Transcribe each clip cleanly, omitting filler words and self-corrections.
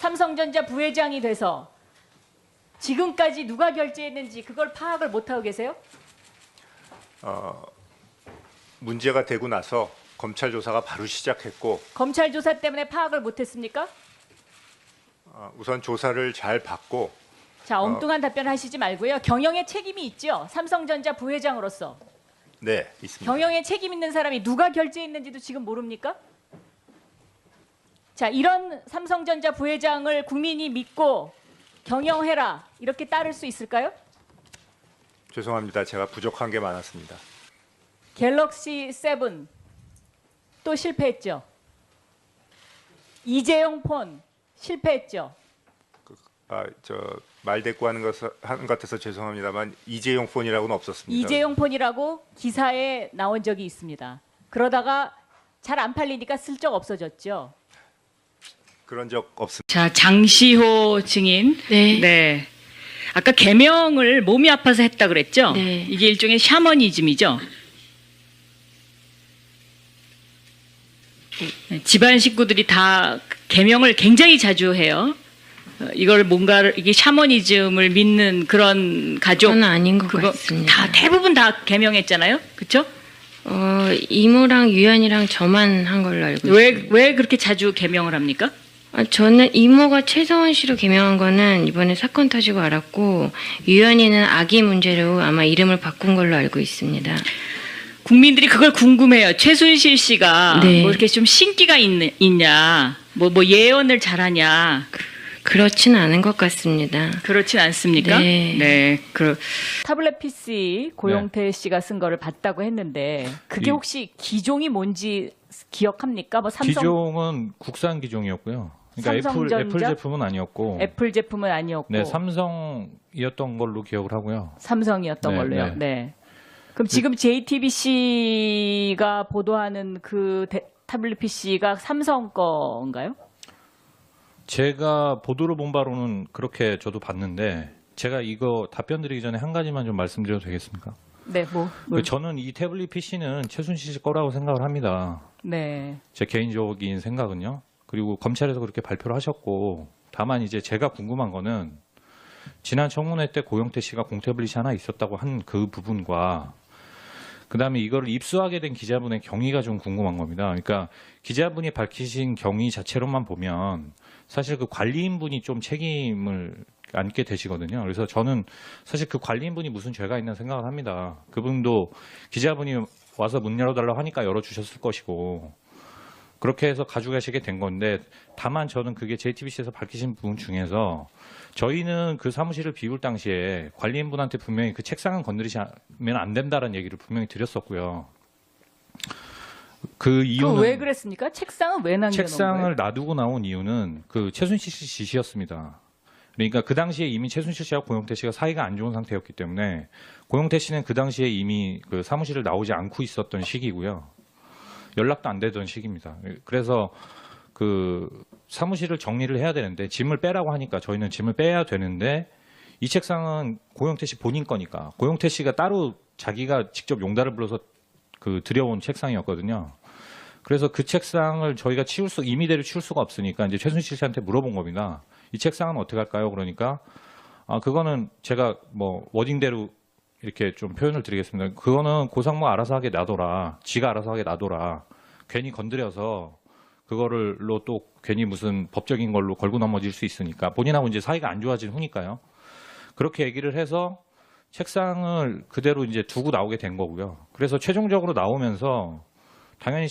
삼성전자 부회장이 돼서 지금까지 누가 결제했는지 그걸 파악을 못하고 계세요? 문제가 되고 나서 검찰 조사가 바로 시작했고 검찰 조사 때문에 파악을 못했습니까? 우선 조사를 잘 받고 자, 엉뚱한 답변 하시지 말고요. 경영에 책임이 있죠. 삼성전자 부회장으로서. 네, 있습니다. 경영에 책임 있는 사람이 누가 결제했는지도 지금 모릅니까? 자, 이런 삼성전자 부회장을 국민이 믿고 경영해라 이렇게 따를 수 있을까요? 죄송합니다. 제가 부족한 게 많았습니다. 갤럭시 7 또 실패했죠. 이재용 폰 실패했죠. 말 대꾸하는 것 같아서 죄송합니다만 이재용 폰이라고는 없었습니다. 이재용 폰이라고 기사에 나온 적이 있습니다. 그러다가 잘 안 팔리니까 슬쩍 없어졌죠. 그런 적 없습니다. 자, 장시호 증인. 네. 아까 개명을 몸이 아파서 했다 그랬죠? 네. 이게 일종의 샤머니즘이죠. 집안 식구들이 다 개명을 굉장히 자주 해요. 이걸 이게 샤머니즘을 믿는 그런 가족. 그건 아닌 것 같습니다. 다 대부분 다 개명했잖아요, 그렇죠? 이모랑 유연이랑 저만 한 걸로 알고 있습니다. 왜 그렇게 자주 개명을 합니까? 저는 이모가 최서원 씨로 개명한 거는 이번에 사건 터지고 알았고, 유연이는 아기 문제로 아마 이름을 바꾼 걸로 알고 있습니다. 국민들이 그걸 궁금해요. 최순실 씨가 네. 뭐 이렇게 좀 신기가 있냐, 뭐 예언을 잘하냐. 그렇진 않은 것 같습니다. 그렇진 않습니까? 네. 타블렛 PC 고용태 씨가 쓴 거를 봤다고 했는데 그게 혹시 기종이 뭔지 기억합니까? 뭐 삼성 기종은 국산 기종이었고요. 그러니까 삼성전자? 애플 제품은 아니었고, 애플 제품은 아니었고 네, 삼성이었던 걸로 기억을 하고요. 삼성이었던 네, 걸로요. 네. 네. 그럼 지금 JTBC가 보도하는 그 타블렛 PC가 삼성 거인가요? 제가 보도를 본 바로는 그렇게 저도 봤는데, 제가 이거 답변 드리기 전에 한 가지만 좀 말씀드려도 되겠습니까? 네, 저는 이 태블릿 PC는 최순실 씨 거라고 생각을 합니다. 네. 제 개인적인 생각은요. 그리고 검찰에서 그렇게 발표를 하셨고, 다만 이제 제가 궁금한 거는 지난 청문회 때 고영태 씨가 공태블릿이 하나 있었다고 한 그 부분과 그다음에 이거를 입수하게 된 기자분의 경위가 좀 궁금한 겁니다. 그러니까 기자분이 밝히신 경위 자체로만 보면 사실 그 관리인분이 좀 책임을 안게 되시거든요. 그래서 저는 사실 그 관리인분이 무슨 죄가 있나 생각을 합니다. 그분도 기자분이 와서 문 열어달라고 하니까 열어주셨을 것이고, 그렇게 해서 가져가시게 된 건데, 다만 저는 그게 JTBC에서 밝히신 부분 중에서 저희는 그 사무실을 비울 당시에 관리인분한테 분명히 그 책상은 건드리시면 안 된다는 얘기를 분명히 드렸었고요. 그 이유는 왜 그랬습니까? 책상은 왜 남겨놓은 책상을 거예요? 놔두고 나온 이유는 그 최순실 씨 지시였습니다. 그러니까 그 당시에 이미 최순실 씨와 고영태 씨가 사이가 안 좋은 상태였기 때문에 고영태 씨는 그 당시에 이미 그 사무실을 나오지 않고 있었던 시기고요. 연락도 안 되던 시기입니다. 그래서 그 사무실을 정리를 해야 되는데 짐을 빼라고 하니까 저희는 짐을 빼야 되는데, 이 책상은 고영태 씨 본인 거니까 고영태 씨가 따로 자기가 직접 용달을 불러서 그 들여온 책상이었거든요. 그래서 그 책상을 저희가 임의대로 치울 수가 없으니까 이제 최순실 씨한테 물어본 겁니다. 이 책상은 어떻게 할까요? 그러니까 그거는 제가 뭐 워딩대로 이렇게 좀 표현을 드리겠습니다. 그거는 고상무 알아서 하게 놔둬라. 지가 알아서 하게 놔둬라. 괜히 건드려서 그거를로 또 괜히 무슨 법적인 걸로 걸고 넘어질 수 있으니까, 본인하고 이제 사이가 안 좋아진 후니까요. 그렇게 얘기를 해서 책상을 그대로 이제 두고 나오게 된 거고요. 그래서 최종적으로 나오면서 당연히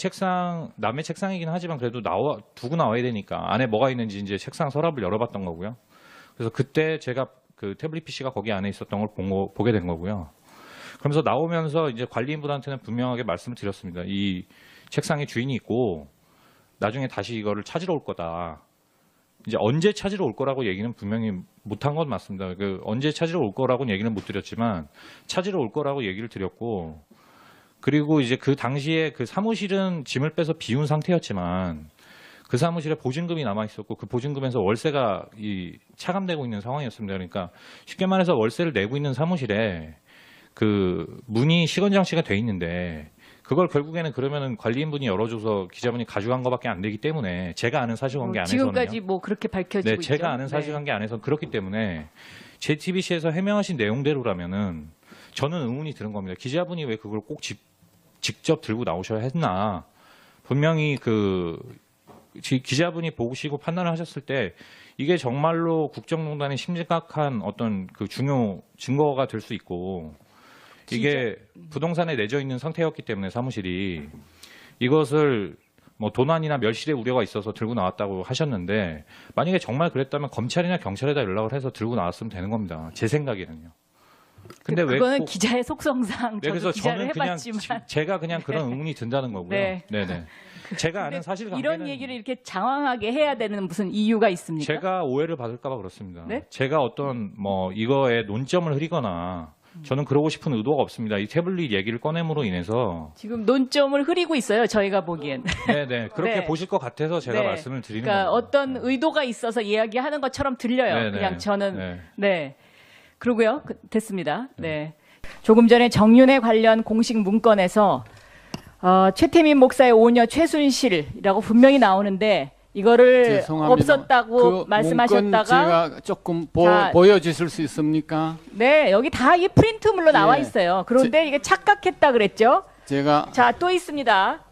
남의 책상이긴 하지만 그래도 두고 나와야 되니까 안에 뭐가 있는지 이제 책상 서랍을 열어봤던 거고요. 그래서 그때 제가 그 태블릿 PC가 거기 안에 있었던 걸 보게 된 거고요. 그러면서 나오면서 이제 관리인분한테는 분명하게 말씀을 드렸습니다. 이 책상에 주인이 있고 나중에 다시 이거를 찾으러 올 거다. 이제 언제 찾으러 올 거라고 얘기는 분명히 못한 건 맞습니다. 언제 찾으러 올 거라고는 얘기는 못 드렸지만 찾으러 올 거라고 얘기를 드렸고, 그리고 이제 그 당시에 그 사무실은 짐을 빼서 비운 상태였지만 그 사무실에 보증금이 남아 있었고 그 보증금에서 월세가 차감되고 있는 상황이었습니다. 그러니까 쉽게 말해서 월세를 내고 있는 사무실에 그 문이 시건장치가 돼 있는데 그걸 결국에는 그러면은 관리인분이 열어줘서 기자분이 가져간 것밖에 안 되기 때문에 제가 아는 사실관계 안에서는요. 지금까지 뭐 그렇게 밝혀지고 네, 있죠. 제가 아는 사실관계 안에서 그렇기 때문에 JTBC에서 해명하신 내용대로라면은 저는 의문이 드는 겁니다. 기자분이 왜 그걸 꼭 직접 들고 나오셔야 했나? 분명히 기자분이 보시고 판단을 하셨을 때 이게 정말로 국정농단의 심각한 어떤 그 중요 증거가 될 수 있고 이게 부동산에 내져 있는 상태였기 때문에 사무실이 이것을 뭐 도난이나 멸실의 우려가 있어서 들고 나왔다고 하셨는데 만약에 정말 그랬다면 검찰이나 경찰에다 연락을 해서 들고 나왔으면 되는 겁니다. 제 생각에는. 근데 왜 그거는 꼭- 기자의 속성상 네, 저도 그래서 기자를 저는 그냥 해봤지만 제가 그냥 그런 의문이 든다는 거고요. 네. 네네. 제가 아는 사실관계는 이런 얘기를 이렇게 장황하게 해야 되는 무슨 이유가 있습니까? 제가 오해를 받을까봐 그렇습니다. 네? 제가 어떤 뭐 이거에 논점을 흐리거나 저는 그러고 싶은 의도가 없습니다. 이 태블릿 얘기를 꺼냄으로 인해서 지금 논점을 흐리고 있어요. 저희가 보기엔. 네네 그렇게 네. 보실 것 같아서 제가 네. 말씀을 드리는 그러니까 겁니다. 어떤 의도가 있어서 이야기하는 것처럼 들려요. 네, 네. 그냥 저는 네. 네. 그러고요. 됐습니다. 네. 조금 전에 정윤회 관련 공식 문건에서 최태민 목사의 오녀 최순실이라고 분명히 나오는데 이거를 죄송합니다. 없었다고 그 문건 말씀하셨다가 제가 조금 자, 보여주실 수 있습니까? 네 여기 다 이 프린트물로 나와 예. 있어요. 그런데 이게 착각했다 그랬죠. 제가 자, 또 있습니다.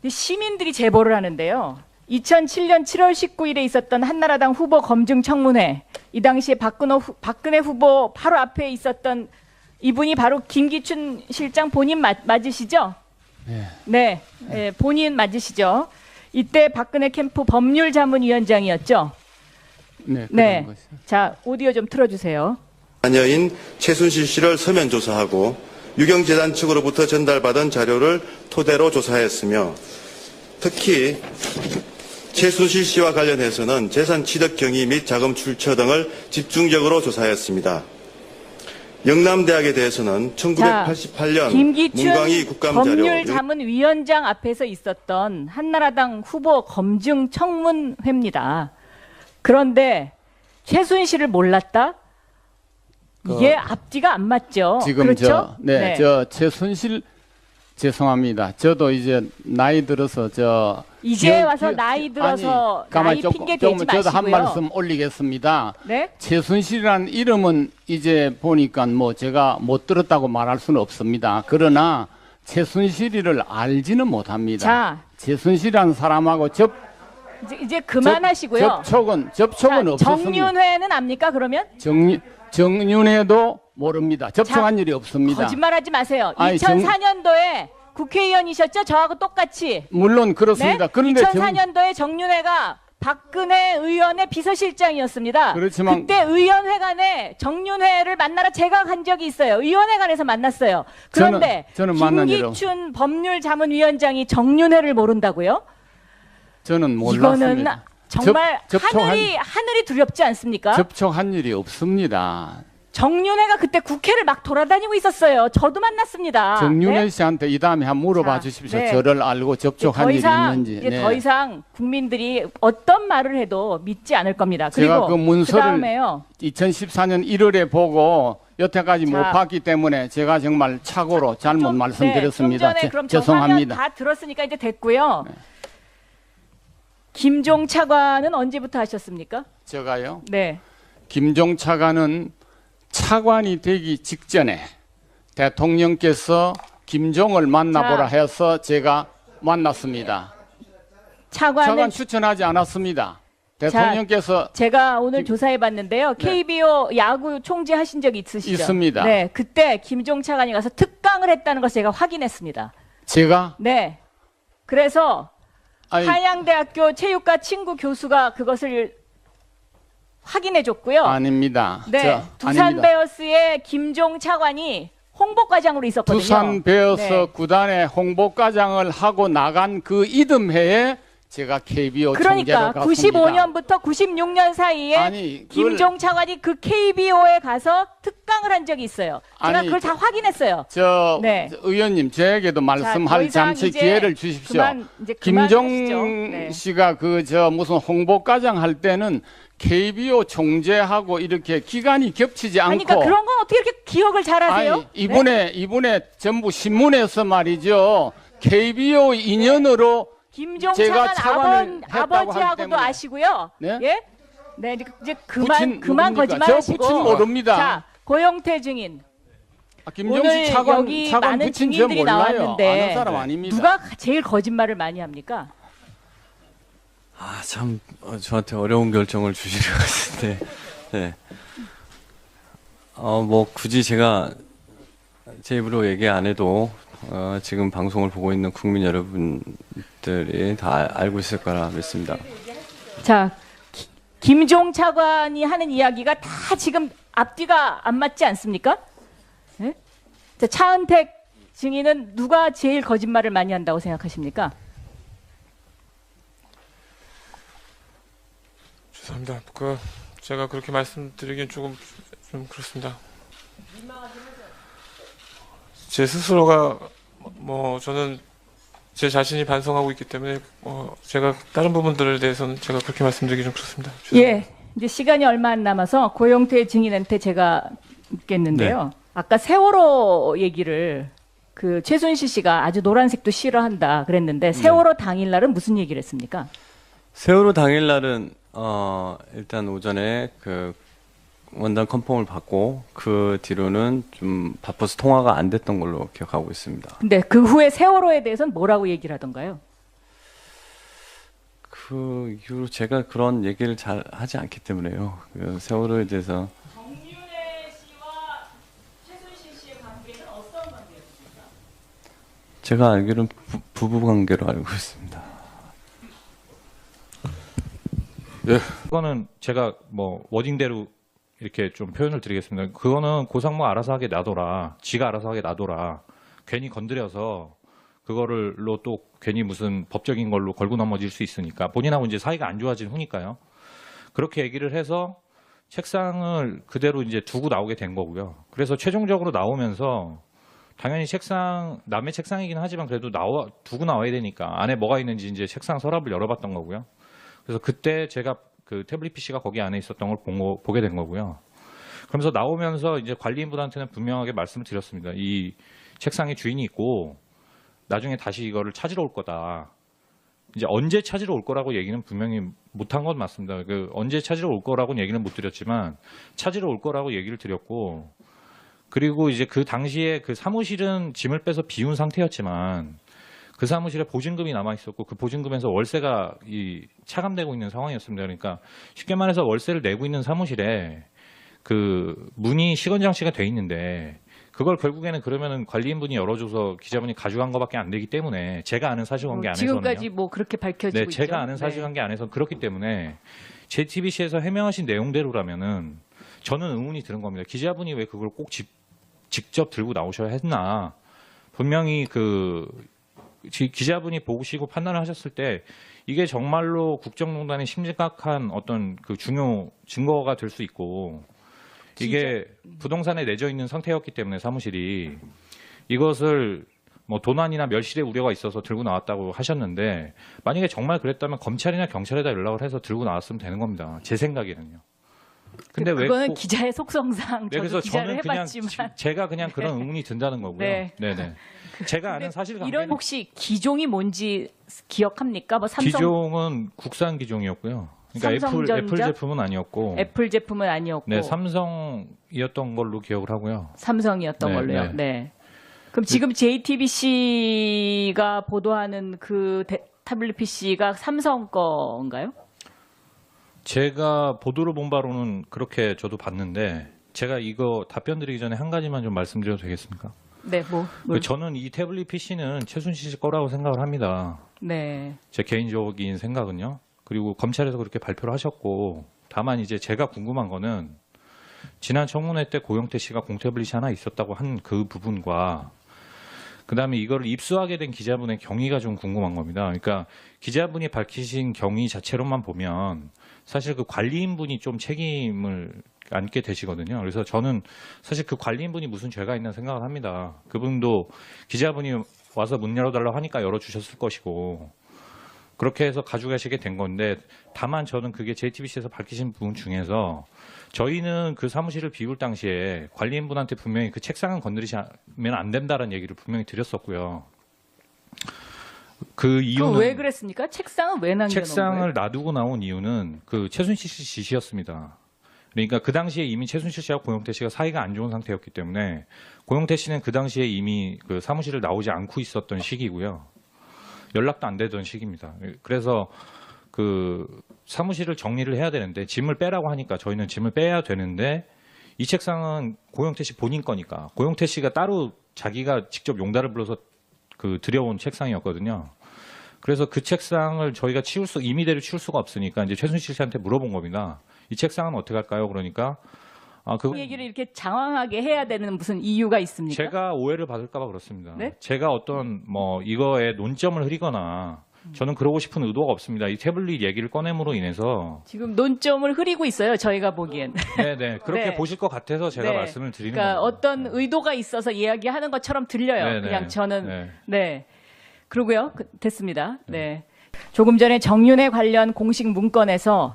시민들이 제보를 하는데요. 2007년 7월 19일에 있었던 한나라당 후보 검증 청문회. 이 당시에 박근혜 후보 바로 앞에 있었던 이분이 바로 김기춘 실장 본인 맞으시죠? 네. 네, 본인 맞으시죠? 이때 박근혜 캠프 법률자문위원장이었죠? 네, 네. 그런 것이요. 자, 오디오 좀 틀어주세요. 자녀인 최순실 씨를 서면 조사하고 유경재단 측으로부터 전달받은 자료를 토대로 조사했으며 특히 최순실 씨와 관련해서는 재산 취득 경위 및 자금 출처 등을 집중적으로 조사했습니다. 영남대학에 대해서는 1988년 김기춘 문광희 국감자료 법률자문위원장 앞에서 있었던 한나라당 후보 검증 청문회입니다. 그런데 최순실을 몰랐다? 이게 앞뒤가 안 맞죠. 지금 그렇죠? 저 최순실 죄송합니다. 저도 이제 나이 들어서 이제 와서 나이 들어서 나이 핑계 대지 저도 한 마시고요. 말씀 올리겠습니다. 네? 최순실이라는 이름은 이제 보니까 뭐 제가 못 들었다고 말할 수는 없습니다. 그러나 최순실이를 알지는 못합니다. 자. 최순실이라는 사람하고 이제 그만하시고요. 접촉은 자, 없었습니다. 정윤회는 압니까? 그러면 정윤회도 모릅니다. 접촉한 일이 없습니다. 거짓말하지 마세요. 아니, 2004년도에 국회의원이셨죠? 저하고 똑같이. 물론 그렇습니다. 네? 그런데 2004년도에 정윤회가 박근혜 의원의 비서실장이었습니다. 그렇지만- 그때 의원회관에 정윤회를 만나러 제가 간 적이 있어요. 의원회관에서 만났어요. 그런데 저는 만난 일 김기춘 법률자문위원장이 정윤회를 모른다고요? 저는 이거는 몰랐습니다. 정말 접촉한- 하늘이 두렵지 않습니까? 접촉한 일이 없습니다. 정윤회가 그때 국회를 막 돌아다니고 있었어요. 저도 만났습니다. 정윤회 네? 씨한테 이 다음에 한번 물어봐 자, 주십시오. 네. 저를 알고 접촉한 더 일이 이상 있는지. 이제 네. 더 이상 국민들이 어떤 말을 해도 믿지 않을 겁니다. 제가 그리고 그 문서를 그다음에요. 2014년 1월에 보고 여태까지 못 자. 봤기 때문에 제가 정말 착오로 잘못 말씀드렸습니다. 네, 좀 전에 그럼 저 화면 죄송합니다. 다 들었으니까 이제 됐고요. 김종 차관은 언제부터 하셨습니까? 제가요. 네. 김종 차관은 차관이 되기 직전에 대통령께서 김종을 만나보라 해서 제가 만났습니다. 차관 차관은 추천하지 않았습니다. 대통령께서 제가 오늘 조사해 봤는데요. KBO 야구 총재 하신 적이 있으시죠? 있습니다. 네. 그때 김종 차관이 가서 특강을 했다는 것을 제가 확인했습니다. 제가 네. 그래서 아니, 한양대학교 체육과 친구 교수가 그것을 확인해 줬고요. 아닙니다. 네. 두산 아닙니다. 베어스의 김종 차관이 홍보과장으로 있었거든요. 두산 베어스 네. 구단의 홍보과장을 하고 나간 그 이듬해에 제가 KBO 그러니까 총재로 갔습니다. 95년부터 96년 사이에 아니, 그걸- 김종 차관이 그 KBO에 가서 특강을 한 적이 있어요. 제가 아니, 그걸 다 확인했어요. 네. 의원님 저에게도 자, 더 말씀할 이상 잠시 이제 기회를 주십시오. 이제 김종 그만하시죠. 네. 씨가 무슨 홍보과장 할 때는 KBO 총재하고 이렇게 기간이 겹치지 않고 아니, 그러니까 그런 건 어떻게 이렇게 기억을 잘하세요? 아니, 이번에 전부 신문에서 말이죠. KBO 인연으로 김종 제가 차관 차관을 했다고 하기 아버지하고도 때문에. 아시고요. 네? 예? 네, 이제 부친 그만 모릅니까? 거짓말하시고. 저 부친 모릅니다. 자, 고영태 증인. 김정식 오늘 차관 여기 많은 부친 저 증인들이 몰라요. 나왔는데 아는 사람 아닙니다. 누가 제일 거짓말을 많이 합니까? 아, 참 저한테 어려운 결정을 주시려 하시는데, 네. 뭐 굳이 제가 제 입으로 얘기 안 해도 지금 방송을 보고 있는 국민 여러분들이 다 알고 있을 거라 믿습니다. 자, 김종 차관이 하는 이야기가 다 지금 앞뒤가 안 맞지 않습니까? 예? 자, 차은택 증인은 누가 제일 거짓말을 많이 한다고 생각하십니까? 죄송합니다. 제가 그렇게 말씀드리긴 좀 그렇습니다. 제 스스로가 저는 제 자신이 반성하고 있기 때문에 제가 다른 부분들에 대해서는 제가 그렇게 말씀드리기 좀 그렇습니다. 예, 이제 시간이 얼마 안 남아서 고영태 증인한테 제가 묻겠는데요. 아까 세월호 얘기를 그 최순실 씨가 아주 노란색도 싫어한다 그랬는데 세월호 당일날은 무슨 얘기를 했습니까? 세월호 당일날은 일단 오전에 그 원단 컨펌을 받고 그 뒤로는 좀 바빠서 통화가 안 됐던 걸로 기억하고 있습니다. 근데 그 후에 세월호에 대해서는 뭐라고 얘기를 하던가요? 그 이후로 제가 그런 얘기를 잘 하지 않기 때문에요. 그 세월호에 대해서 정윤회 씨와 최순실 씨의 관계는 어떤 관계였습니까? 제가 알기로는 부부 관계로 알고 있습니다. 그거는 제가 뭐 워딩대로 이렇게 좀 표현을 드리겠습니다. 그거는 고상무 알아서 하게 놔둬라. 지가 알아서 하게 놔둬라. 괜히 건드려서 그거를로 또 괜히 무슨 법적인 걸로 걸고 넘어질 수 있으니까 본인하고 이제 사이가 안 좋아진 후니까요. 그렇게 얘기를 해서 책상을 그대로 이제 두고 나오게 된 거고요. 그래서 최종적으로 나오면서 당연히 남의 책상이긴 하지만 그래도 두고 나와야 되니까 안에 뭐가 있는지 이제 책상 서랍을 열어봤던 거고요. 그래서 그때 제가 그 태블릿 PC가 거기 안에 있었던 걸 보게 된 거고요. 그러면서 나오면서 이제 관리인분한테는 분명하게 말씀을 드렸습니다. 이 책상에 주인이 있고 나중에 다시 이거를 찾으러 올 거다. 이제 언제 찾으러 올 거라고 얘기는 분명히 못한 건 맞습니다. 그 언제 찾으러 올 거라고는 얘기는 못 드렸지만 찾으러 올 거라고 얘기를 드렸고 그리고 이제 그 당시에 그 사무실은 짐을 빼서 비운 상태였지만 그 사무실에 보증금이 남아 있었고 그 보증금에서 월세가 차감되고 있는 상황이었습니다. 그러니까 쉽게 말해서 월세를 내고 있는 사무실에 그 문이 시건장치가 돼 있는데 그걸 결국에는 그러면은 관리인분이 열어줘서 기자분이 가져간 것밖에 안 되기 때문에 제가 아는 사실관계 안에서는요. 지금까지 뭐 그렇게 밝혀지고 있죠. 제가 아는 사실관계 안에서 그렇기 때문에 JTBC에서 해명하신 내용대로라면은 저는 의문이 드는 겁니다. 기자분이 왜 그걸 꼭 직접 들고 나오셔야 했나? 분명히 기자분이 보시고 판단을 하셨을 때 이게 정말로 국정농단의 심각한 어떤 그 중요 증거가 될 수 있고 이게 부동산에 내져 있는 상태였기 때문에 사무실이 이것을 뭐 도난이나 멸실의 우려가 있어서 들고 나왔다고 하셨는데 만약에 정말 그랬다면 검찰이나 경찰에다 연락을 해서 들고 나왔으면 되는 겁니다. 제 생각에는요. 근데 왜 그거는 꼭- 기자의 속성상 네, 저도 그래서 기자를 저는 그냥 해봤지만 제가 그냥 그런 의문이 든다는 거고요. 네. 네네. 제가 아는 사실관계는 이런 혹시 기종이 뭔지 기억합니까? 뭐 삼성 기종은 국산 기종이었고요. 그러니까 삼성전자? 애플 제품은 아니었고, 애플 제품은 아니었고 네 삼성이었던 걸로 기억을 하고요. 삼성이었던 네, 걸로요. 네. 네. 그럼 지금 JTBC가 보도하는 그 태블릿 PC가 삼성 건가요? 제가 보도를 본 바로는 그렇게 저도 봤는데 제가 이거 답변 드리기 전에 한 가지만 좀 말씀드려도 되겠습니까? 네, 뭘. 저는 이 태블릿 PC는 최순실 씨 거라고 생각을 합니다. 네. 제 개인적인 생각은요. 그리고 검찰에서 그렇게 발표를 하셨고 다만 이제 제가 궁금한 거는 지난 청문회 때 고영태 씨가 공태블릿이 하나 있었다고 한 그 부분과 그다음에 이거를 입수하게 된 기자분의 경위가 좀 궁금한 겁니다. 그러니까 기자분이 밝히신 경위 자체로만 보면 사실 그 관리인분이 좀 책임을 안게 되시거든요. 그래서 저는 사실 그 관리인분이 무슨 죄가 있나 생각을 합니다. 그분도 기자분이 와서 문 열어달라고 하니까 열어주셨을 것이고 그렇게 해서 가져가시게 된 건데 다만 저는 그게 JTBC에서 밝히신 부분 중에서 저희는 그 사무실을 비울 당시에 관리인분한테 분명히 그 책상은 건드리시면 안 된다는 얘기를 분명히 드렸었고요. 그 이유는 왜 그랬습니까? 책상은 왜 남겨놓은 책상을 거예요? 놔두고 나온 이유는 그 최순실 씨 지시였습니다. 그러니까 그 당시에 이미 최순실 씨와 고영태 씨가 사이가 안 좋은 상태였기 때문에 고영태 씨는 그 당시에 이미 그 사무실을 나오지 않고 있었던 시기고요. 연락도 안 되던 시기입니다. 그래서 그 사무실을 정리를 해야 되는데 짐을 빼라고 하니까 저희는 짐을 빼야 되는데 이 책상은 고영태 씨 본인 거니까 고영태 씨가 따로 자기가 직접 용달을 불러서 그 들여온 책상이었거든요. 그래서 그 책상을 저희가 임의대로 치울 수가 없으니까 이제 최순실 씨한테 물어본 겁니다. 이 책상은 어떻게 할까요? 그러니까 그 얘기를 이렇게 장황하게 해야 되는 무슨 이유가 있습니까? 제가 오해를 받을까 봐 그렇습니다. 네? 제가 어떤 뭐 이거에 논점을 흐리거나 저는 그러고 싶은 의도가 없습니다. 이 태블릿 얘기를 꺼냄으로 인해서 지금 논점을 흐리고 있어요. 저희가 보기엔. 네네 그렇게 네. 보실 것 같아서 제가 네. 말씀을 드리는 그러니까 겁니다. 어떤 의도가 있어서 이야기하는 것처럼 들려요. 네네. 그냥 저는 네. 네. 그러고요. 됐습니다. 네. 조금 전에 정윤회 관련 공식 문건에서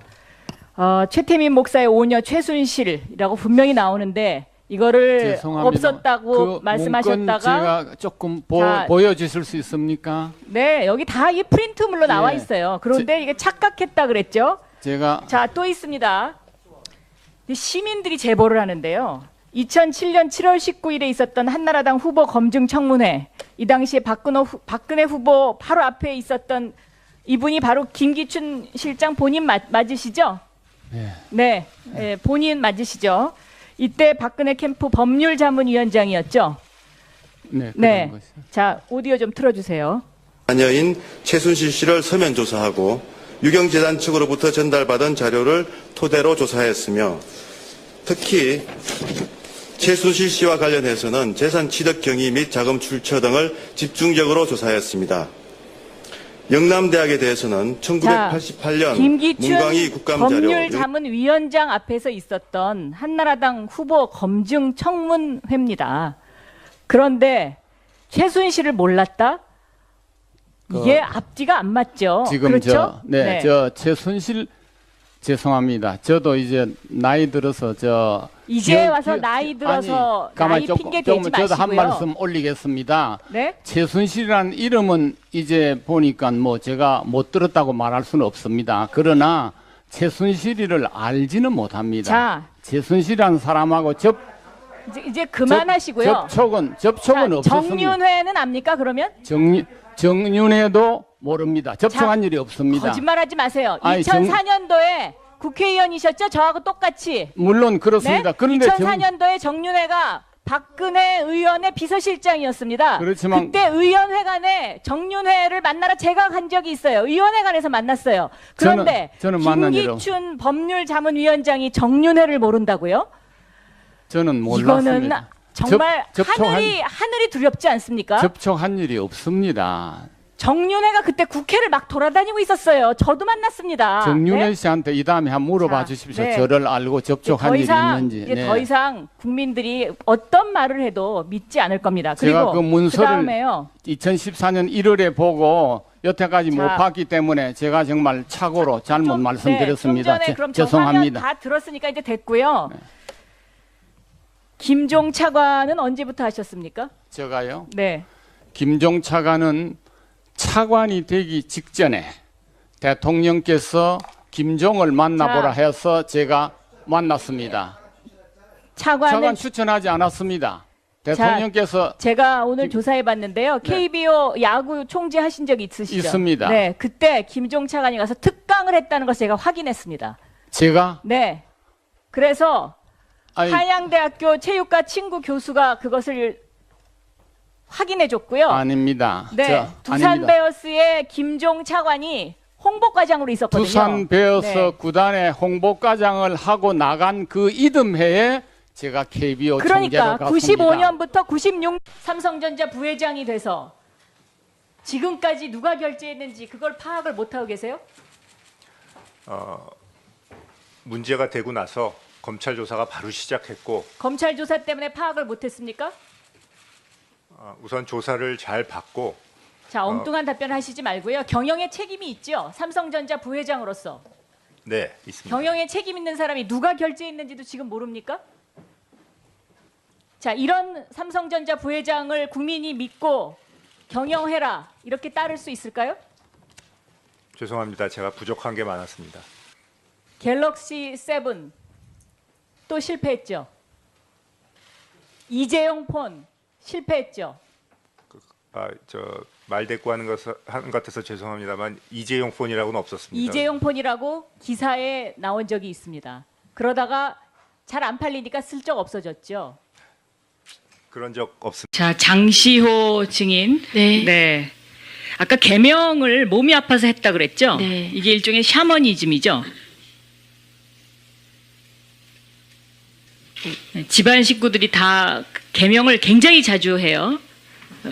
최태민 목사의 오녀 최순실이라고 분명히 나오는데 이거를 죄송합니다. 없었다고 그 말씀하셨다가 문건 제가 조금 자, 보여주실 수 있습니까? 네 여기 다 이 프린트물로 나와 예. 있어요. 그런데 이게 착각했다 그랬죠. 제가 자, 또 있습니다. 시민들이 제보를 하는데요. 2007년 7월 19일에 있었던 한나라당 후보 검증 청문회. 이 당시에 박근혜 후보 바로 앞에 있었던 이분이 바로 김기춘 실장 본인 맞으시죠? 네. 네, 본인 맞으시죠? 이때 박근혜 캠프 법률자문위원장이었죠? 네, 네. 그런 것이요. 자, 오디오 좀 틀어주세요. 자녀인 최순실 씨를 서면 조사하고 유경재단 측으로부터 전달받은 자료를 토대로 조사했으며 특히 최순실 씨와 관련해서는 재산 취득 경위 및 자금 출처 등을 집중적으로 조사했습니다. 영남대학에 대해서는 1988년 김기춘 문광희 국감자료 법률자문위원장 앞에서 있었던 한나라당 후보 검증 청문회입니다. 그런데 최순실을 몰랐다? 이게 앞뒤가 안 맞죠. 지금 그렇죠? 저 최순실 죄송합니다. 저도 이제 나이 들어서 이제 와서 나이 들어서 나이 핑계 대지 저도 한 마시고요. 말씀 올리겠습니다. 네? 최순실이라는 이름은 이제 보니까 뭐 제가 못 들었다고 말할 수는 없습니다. 그러나 최순실이를 알지는 못합니다. 자. 최순실이라는 사람하고 이제 그만하시고요. 접촉은 자, 없었습니다. 정윤회는 압니까? 그러면 정윤회도 모릅니다. 접촉한 일이 없습니다. 거짓말하지 마세요. 아니, 2004년도에 국회의원이셨죠? 저하고 똑같이. 물론 그렇습니다. 네? 그런데 2004년도에 정윤회가 박근혜 의원의 비서실장이었습니다. 그렇지만 그때 의원회관에 정윤회를 만나러 제가 간 적이 있어요. 의원회관에서 만났어요. 그런데 저는 만난 일 김기춘 법률자문위원장이 정윤회를 모른다고요? 저는 이거는 몰랐습니다. 정말 접촉한- 하늘이 두렵지 않습니까? 접촉한 일이 없습니다. 정윤회가 그때 국회를 막 돌아다니고 있었어요. 저도 만났습니다. 정윤회 네? 씨한테 이 다음에 한번 물어봐 자, 주십시오. 네. 저를 알고 접촉한 더 일이 이상, 있는지. 이제 네. 더 이상 국민들이 어떤 말을 해도 믿지 않을 겁니다. 제가 그리고 그 문서를 그다음에요. 2014년 1월에 보고 여태까지 못 자. 봤기 때문에 제가 정말 착오로 잘못 말씀드렸습니다. 네, 좀 전에 그럼 저 화면 죄송합니다. 다 들었으니까 이제 됐고요. 김종 차관은 언제부터 하셨습니까? 제가요. 네. 김종 차관은 차관이 되기 직전에 대통령께서 김종을 만나보라 해서 제가 만났습니다. 차관 차관은 추천하지 않았습니다. 대통령께서 제가 오늘 조사해 봤는데요. KBO 야구 총재 하신 적이 있으시죠? 있습니다. 네. 그때 김종 차관이 가서 특강을 했다는 것을 제가 확인했습니다. 제가 네. 그래서 아니, 한양대학교 체육과 친구 교수가 그것을 확인해 줬고요. 아닙니다. 네. 두산 아닙니다. 베어스의 김종 차관이 홍보과장으로 있었거든요. 두산 베어스 네. 구단의 홍보과장을 하고 나간 그 이듬해에 제가 KBO 그러니까 총재로 갔습니다. 95년부터 96 삼성전자 부회장이 돼서 지금까지 누가 결제했는지 그걸 파악을 못하고 계세요? 문제가 되고 나서 검찰 조사가 바로 시작했고 검찰 조사 때문에 파악을 못했습니까? 우선 조사를 잘 받고 자, 엉뚱한 답변 하시지 말고요. 경영에 책임이 있죠. 삼성전자 부회장으로서. 네, 있습니다. 경영에 책임 있는 사람이 누가 결제했는지도 지금 모릅니까? 자, 이런 삼성전자 부회장을 국민이 믿고 경영해라 이렇게 따를 수 있을까요? 죄송합니다. 제가 부족한 게 많았습니다. 갤럭시 7 또 실패했죠. 이재용 폰 실패했죠. 말 대꾸하는 것 같아서 죄송합니다만 이재용 폰이라고는 없었습니다. 이재용 폰이라고 기사에 나온 적이 있습니다. 그러다가 잘 안 팔리니까 슬쩍 없어졌죠. 그런 적 없습니다. 자, 장시호 증인. 네. 네. 아까 개명을 몸이 아파서 했다 그랬죠? 네. 이게 일종의 샤머니즘이죠. 네, 집안 식구들이 다 개명을 굉장히 자주 해요.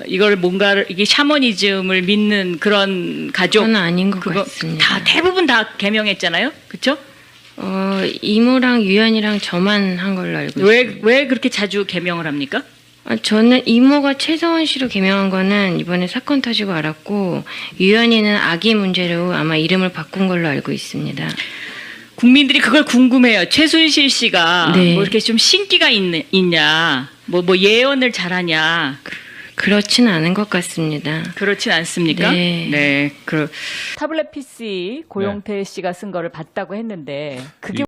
이걸 뭔가 이게 샤머니즘을 믿는 그런 가족. 그건 아닌 것 그거 같습니다. 다 대부분 다 개명했잖아요. 그렇죠? 이모랑 유연이랑 저만 한 걸로 알고 있습니다. 왜 그렇게 자주 개명을 합니까? 저는 이모가 최서원 씨로 개명한 거는 이번에 사건 터지고 알았고, 유연이는 아기 문제로 아마 이름을 바꾼 걸로 알고 있습니다. 국민들이 그걸 궁금해요. 최순실 씨가 네. 뭐 이렇게 좀 신기가 있냐, 뭐 예언을 잘하냐. 그렇진 않은 것 같습니다. 그렇진 않습니까? 네. 네. 타블렛 PC 고용태 씨가 쓴 거를 봤다고 했는데 그게